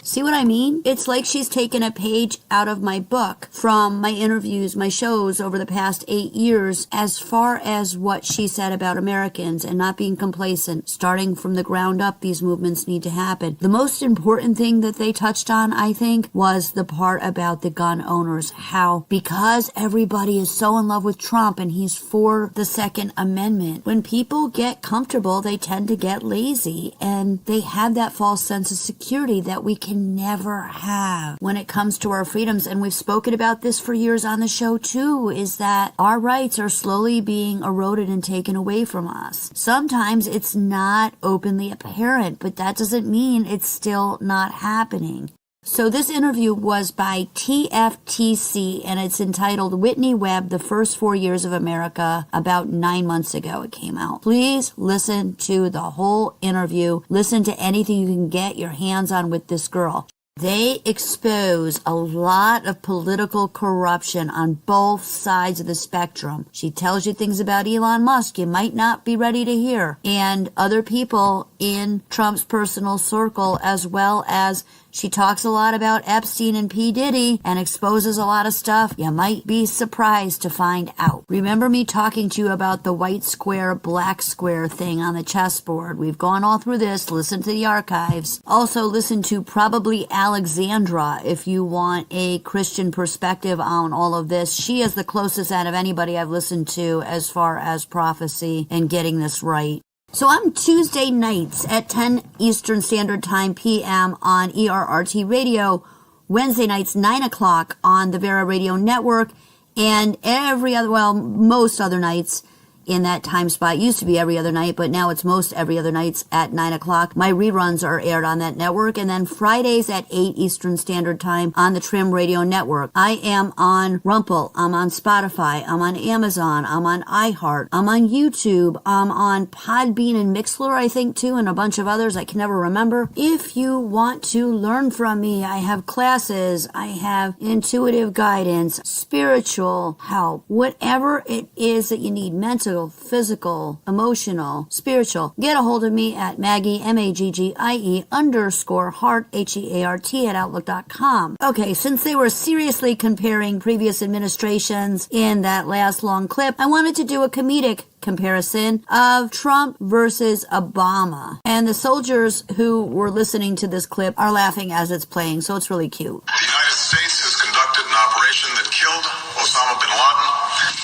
See what I mean? It's like she's taken a page out of my book from my interviews, my shows over the past 8 years, as far as what she said about Americans and not being complacent. Starting from the ground up, these movements need to happen. The most important thing that they touched on, I think, was the part about the gun owners. How, because everybody is so in love with Trump and he's for the Second Amendment, when people get comfortable, they tend to get lazy and they have that false sense of security that we can never have when it comes to our freedoms. And we've spoken about this for years on the show too, is that our rights are slowly being eroded and taken away from us. Sometimes it's not openly apparent, but that doesn't mean it's still not happening. So this interview was by TFTC, and it's entitled Whitney Webb, The First 4 Years of America. About 9 months ago it came out. Please listen to the whole interview. Listen to anything you can get your hands on with this girl. They expose a lot of political corruption on both sides of the spectrum. She tells you things about Elon Musk you might not be ready to hear, and other people in Trump's personal circle, as well as she talks a lot about Epstein and P. Diddy and exposes a lot of stuff you might be surprised to find out. Remember me talking to you about the white square, black square thing on the chessboard. We've gone all through this. Listen to the archives. Also listen to Probably Alexandra if you want a Christian perspective on all of this. She is the closest out of anybody I've listened to as far as prophecy and getting this right. So I'm Tuesday nights at 10 Eastern Standard Time p.m. on ERRT Radio, Wednesday nights 9 o'clock on the Vera Radio Network, and most other nights in that time spot. It used to be every other night, but now it's most every other nights at 9 o'clock. My reruns are aired on that network, and then Fridays at 8 Eastern Standard Time on the Trim Radio Network. I am on Rumple, I'm on Spotify, I'm on Amazon, I'm on iHeart, I'm on YouTube, I'm on Podbean and Mixlr, I think, too, and a bunch of others I can never remember. If you want to learn from me, I have classes, I have intuitive guidance, spiritual help, whatever it is that you need, mental, physical, emotional, spiritual. Get a hold of me at Maggie, MAGGIE _Heart, HEART at Outlook.com. Okay, since they were seriously comparing previous administrations in that last long clip, I wanted to do a comedic comparison of Trump versus Obama. And the soldiers who were listening to this clip are laughing as it's playing, so it's really cute. The United States has conducted an operation that killed Osama bin Laden.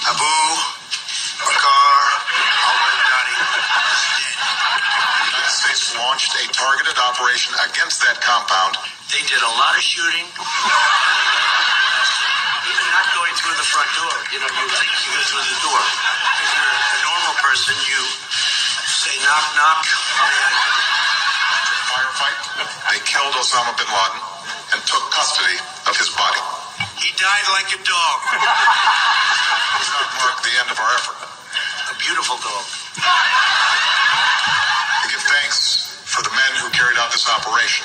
Abu Bakr al-Baghdadi is dead. The United States launched a targeted operation against that compound. They did a lot of shooting. Even not going through the front door. You know, you think you go through the door. If you're a normal person, you say knock, knock. After a firefight, they killed Osama bin Laden and took custody of his body. He died like a dog. Does not mark the end of our effort. A beautiful dog. We give thanks for the men who carried out this operation.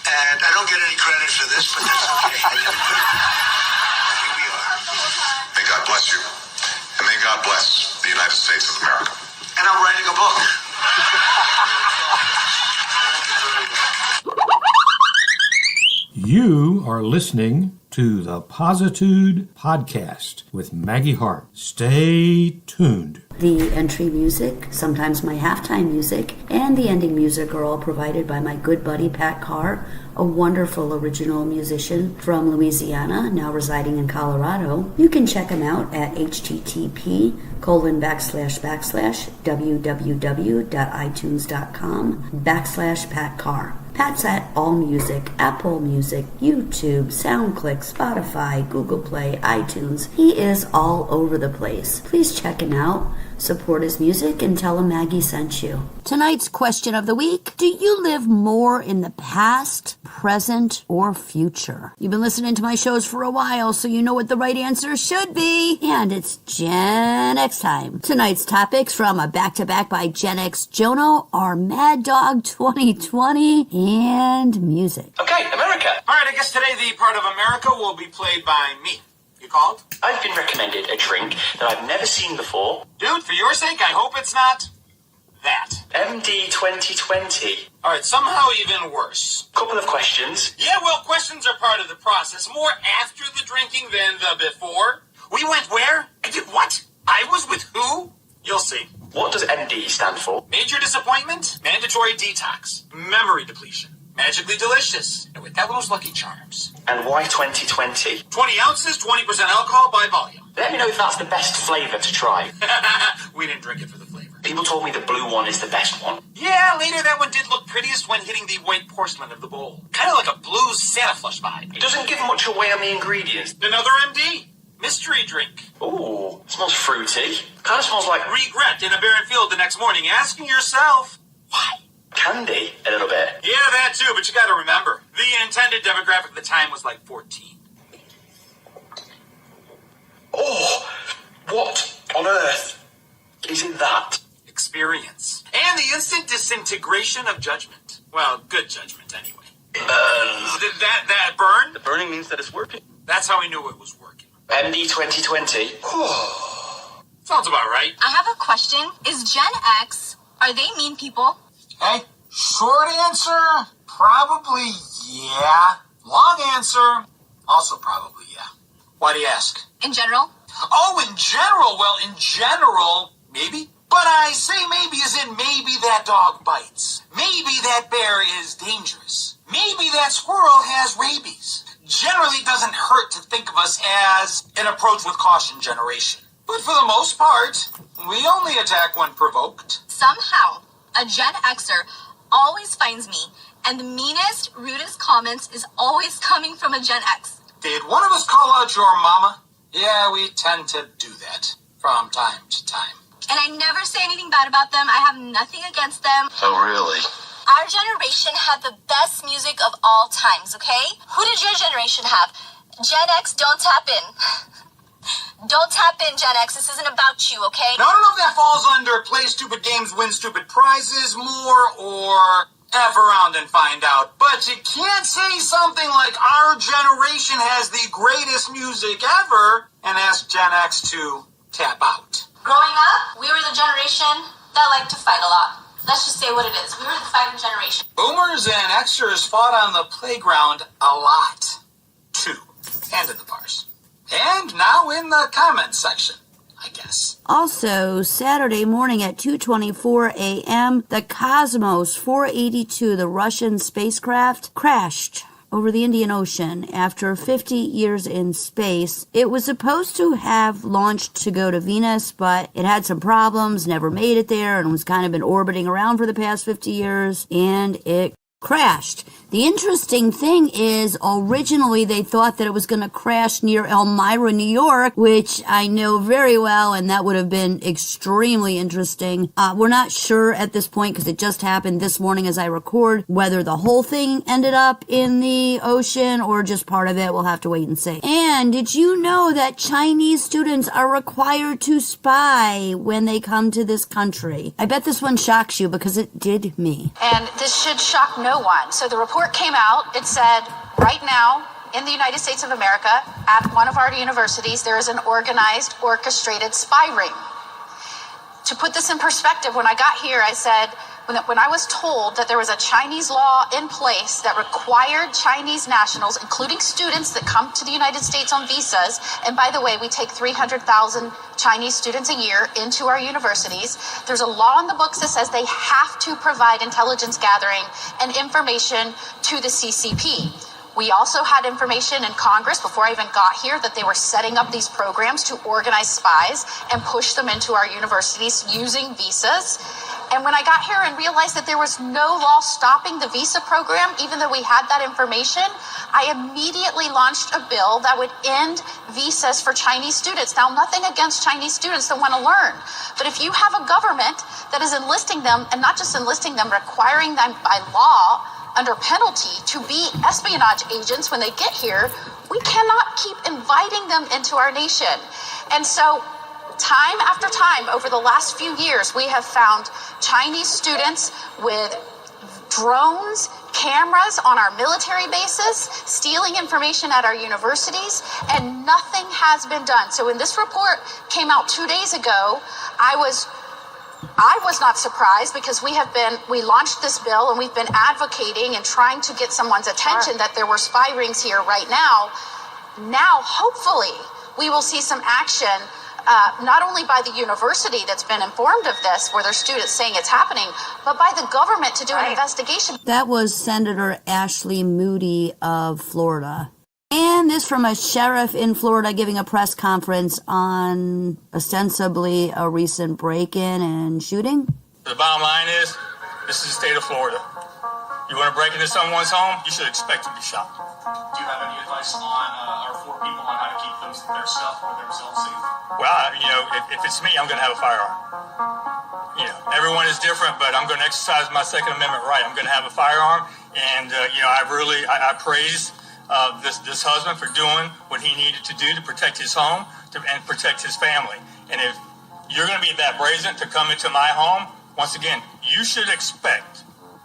And I don't get any credit for this, but that's okay. Here we are. May God bless you. And may God bless the United States of America. And I'm writing a book. You are listening to the Positude Podcast with Maggie Heart. Stay tuned. The entry music, sometimes my halftime music, and the ending music are all provided by my good buddy Pat Carr, a wonderful original musician from Louisiana, now residing in Colorado. You can check him out at http://www.itunes.com/Pat Carr. Pat's at AllMusic, Apple Music, YouTube, SoundClick, Spotify, Google Play, iTunes. He is all over the place. Please check him out. Support his music and tell him Maggie sent you. Tonight's question of the week: do you live more in the past, present, or future? You've been listening to my shows for a while, so you know what the right answer should be. And it's Gen X time. Tonight's topics from a back-to-back by Gen X Jono are Mad Dog 2020 and music. Okay, America. All right, I guess today the part of America will be played by me. You called? I've been recommended a drink that I've never seen before. Dude, for your sake, I hope it's not that. MD 2020. All right, somehow even worse. Couple of questions. Yeah, well, questions are part of the process. More after the drinking than the before. We went where? I did what? I was with who? You'll see. What does MD stand for? Major disappointment, mandatory detox, memory depletion, magically delicious. And with that, those Lucky Charms. And why 2020? 20 ounces, 20% alcohol by volume. Let me know if that's the best flavour to try. We didn't drink it for the flavor. People told me the blue one is the best one. Yeah, later that one did look prettiest when hitting the white porcelain of the bowl. Kind of like a blue Santa Flush vibe. It doesn't give much away on the ingredients. Another MD. Mystery drink. Ooh, smells fruity. Kind of smells like regret in a barren field the next morning, asking yourself, why? Candy a little bit. Yeah, that too, but you gotta remember, the intended demographic at the time was like 14. Oh, what on earth is in that? Experience. And the instant disintegration of judgment. Well, good judgment anyway. Burns. Did that burn? The burning means that it's working. That's how we knew it was working. MD 2020. Sounds about right. I have a question. Is Gen X, are they mean people? Hey, short answer, probably yeah. Long answer, also probably yeah. Why do you ask? In general? Oh, in general? Well, in general, maybe. But I say maybe as in maybe that dog bites. Maybe that bear is dangerous. Maybe that squirrel has rabies. Generally doesn't hurt to think of us as an approach with caution generation. But for the most part, we only attack when provoked. Somehow, a Gen Xer always finds me, and the meanest, rudest comments is always coming from a Gen X. Did one of us call out your mama? Yeah, we tend to do that from time to time. And I never say anything bad about them. I have nothing against them. Oh, really? Our generation had the best music of all times, okay? Who did your generation have? Gen X, don't tap in. Don't tap in, Gen X. This isn't about you, okay? Now, I don't know if that falls under play stupid games, win stupid prizes more, or F around and find out. But you can't say something like our generation has the greatest music ever and ask Gen X to tap out. Growing up, we were the generation that liked to fight a lot. Let's just say what it is. We were the fighting generation. Boomers and Xers fought on the playground a lot, too. And in the bars. And now in the comments section, I guess. Also, Saturday morning at 2:24 a.m., the Cosmos 482, the Russian spacecraft, crashed over the Indian Ocean after 50 years in space. It was supposed to have launched to go to Venus, but it had some problems, never made it there, and was kind of been orbiting around for the past 50 years, and it crashed. The interesting thing is, originally they thought that it was going to crash near Elmira, New York, which I know very well, and that would have been extremely interesting. We're not sure at this point, because it just happened this morning as I record, whether the whole thing ended up in the ocean or just part of it. We'll have to wait and see. And did you know that Chinese students are required to spy when they come to this country? I bet this one shocks you, because it did me. And this should shock no one. So the report came out. It said, right now, in the United States of America, at one of our universities, there is an organized, orchestrated spy ring. To put this in perspective, when I got here, I said, when I was told that there was a Chinese law in place that required Chinese nationals, including students that come to the United States on visas, and by the way, we take 300,000 Chinese students a year into our universities, there's a law in the books that says they have to provide intelligence gathering and information to the CCP. We also had information in Congress before I even got here that they were setting up these programs to organize spies and push them into our universities using visas. And when I got here and realized that there was no law stopping the visa program, even though we had that information, I immediately launched a bill that would end visas for Chinese students. Now, nothing against Chinese students that want to learn, but if you have a government that is enlisting them, and not just enlisting them, requiring them by law under penalty to be espionage agents when they get here, we cannot keep inviting them into our nation. And so time after time over the last few years, we have found Chinese students with drones, cameras on our military bases, stealing information at our universities, and nothing has been done. So when this report came out 2 days ago, I was not surprised, because we launched this bill and we've been advocating and trying to get someone's attention that there were spy rings here right now. Now, hopefully, we will see some action, not only by the university that's been informed of this, where their students saying it's happening, but by the government to do an investigation. That was Senator Ashley Moody of Florida. And this from a sheriff in Florida giving a press conference on ostensibly a recent break-in and shooting. The bottom line is, this is the state of Florida. You want to break into someone's home, you should expect to be shot. Do you have any advice on or for people on how to keep their stuff or themselves safe? Well, if it's me, I'm going to have a firearm. Everyone is different, but I'm going to exercise my Second Amendment right. I'm going to have a firearm, and I praise this husband for doing what he needed to do to protect his home and protect his family. And if you're going to be that brazen to come into my home, once again, you should expect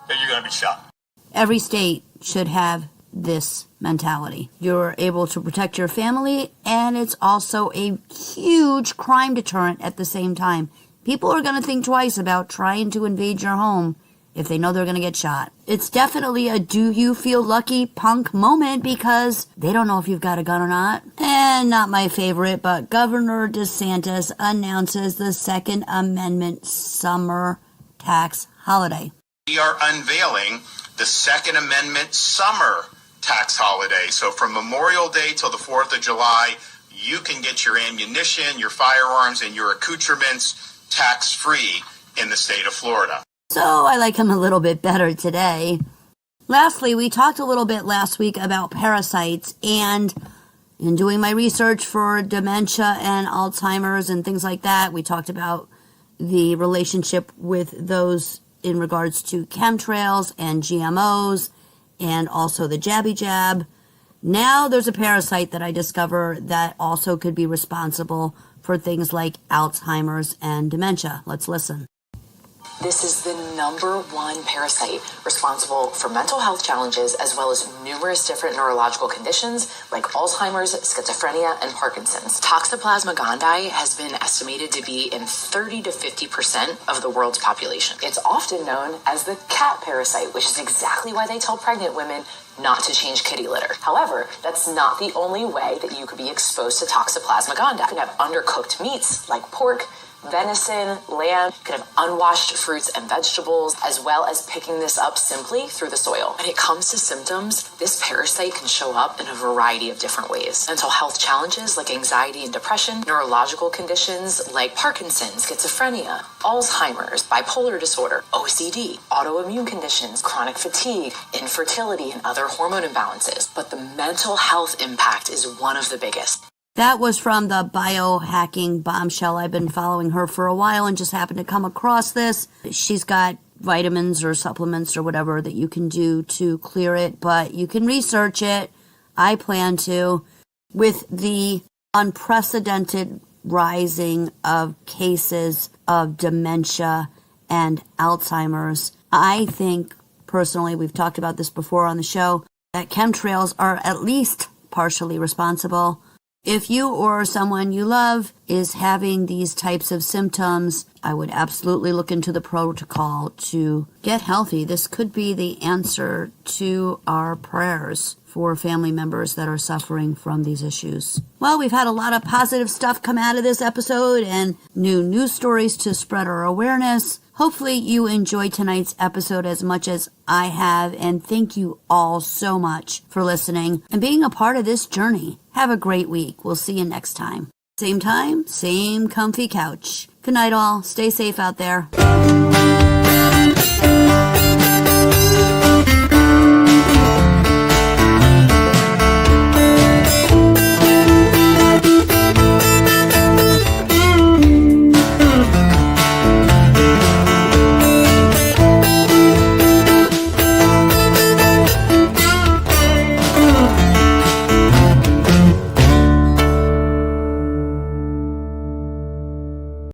that you're going to be shot. Every state should have this mentality. You're able to protect your family, and it's also a huge crime deterrent at the same time. People are going to think twice about trying to invade your home if they know they're going to get shot. It's definitely a do you feel lucky punk moment, because they don't know if you've got a gun or not. And not my favorite, but Governor DeSantis announces the Second Amendment summer tax holiday. We are unveiling the Second Amendment summer tax holiday. So from Memorial Day till the 4th of July, you can get your ammunition, your firearms, and your accoutrements tax-free in the state of Florida. So I like him a little bit better today. Lastly, we talked a little bit last week about parasites, and in doing my research for dementia and Alzheimer's and things like that, we talked about the relationship with those in regards to chemtrails and GMOs and also the jabby jab. Now there's a parasite that I discovered that also could be responsible for things like Alzheimer's and dementia. Let's listen. This is the #1 parasite responsible for mental health challenges, as well as numerous different neurological conditions like Alzheimer's, schizophrenia, and Parkinson's. Toxoplasma gondii has been estimated to be in 30 to 50% of the world's population. It's often known as the cat parasite, which is exactly why they tell pregnant women not to change kitty litter. However, that's not the only way that you could be exposed to Toxoplasma gondii. You can have undercooked meats like pork, venison, lamb. You could have unwashed fruits and vegetables, as well as picking this up simply through the soil. When it comes to symptoms, this parasite can show up in a variety of different ways. Mental health challenges like anxiety and depression, neurological conditions like Parkinson's, schizophrenia, Alzheimer's, bipolar disorder, OCD, autoimmune conditions, chronic fatigue, infertility, and other hormone imbalances. But the mental health impact is one of the biggest. That was from the biohacking bombshell. I've been following her for a while and just happened to come across this. She's got vitamins or supplements or whatever that you can do to clear it, but you can research it. I plan to. With the unprecedented rising of cases of dementia and Alzheimer's, I think personally, we've talked about this before on the show, that chemtrails are at least partially responsible. If you or someone you love is having these types of symptoms, I would absolutely look into the protocol to get healthy. This could be the answer to our prayers for family members that are suffering from these issues. Well, we've had a lot of positive stuff come out of this episode and new news stories to spread our awareness. Hopefully you enjoyed tonight's episode as much as I have, and thank you all so much for listening and being a part of this journey. Have a great week. We'll see you next time, same comfy couch. Good night all. Stay safe out there.